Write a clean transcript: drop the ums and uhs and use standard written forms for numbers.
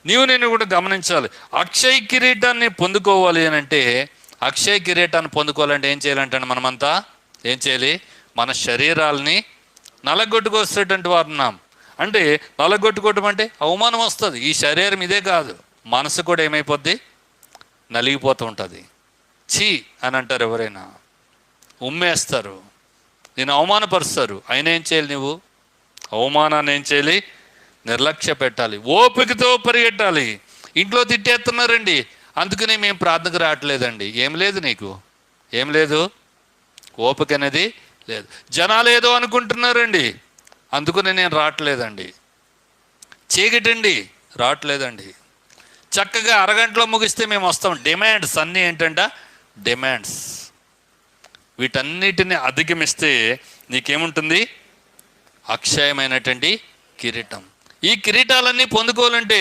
నేను కూడా గమనించాలి. అక్షయ కిరీటాన్ని పొందుకోవాలి అని అంటే, అక్షయ కిరీటాన్ని పొందుకోవాలంటే ఏం చేయాలంటే మనమంతా ఏం చేయాలి? మన శరీరాల్ని నలగొట్టుకొచ్చేటువంటి వారు ఉన్నాం. అంటే నలగొట్టుకోవటం అంటే అవమానం వస్తుంది. ఈ శరీరం ఇదే కాదు, మనసు కూడా ఏమైపోద్ది? నలిగిపోతూ ఉంటుంది. ఛీ అని అంటారు ఎవరైనా, ఉమ్మేస్తారు, నేను అవమానపరుస్తారు. అయినా ఏం చేయాలి? నువ్వు అవమానాన్ని ఏం చేయాలి? నిర్లక్ష్య పెట్టాలి, ఓపికతో పరిగెట్టాలి. ఇంట్లో తిట్టేస్తున్నారండి, అందుకనే మేము ప్రార్థనకు రావట్లేదండి. ఏం లేదు, నీకు ఏం లేదు, ఓపిక అనేది లేదు. జనాలు ఏదో అనుకుంటున్నారండి, అందుకనే నేను రావట్లేదండి. చీకటండి, రావట్లేదండి. చక్కగా అరగంటలో ముగిస్తే మేము వస్తాం. డిమాండ్స్ అన్నీ ఏంటంట? డిమాండ్స్. వీటన్నిటిని అధిగమిస్తే నీకేముంటుంది? అక్షయమైనటువంటి కిరీటం. ఈ కిరీటాలన్నీ పొందుకోవాలంటే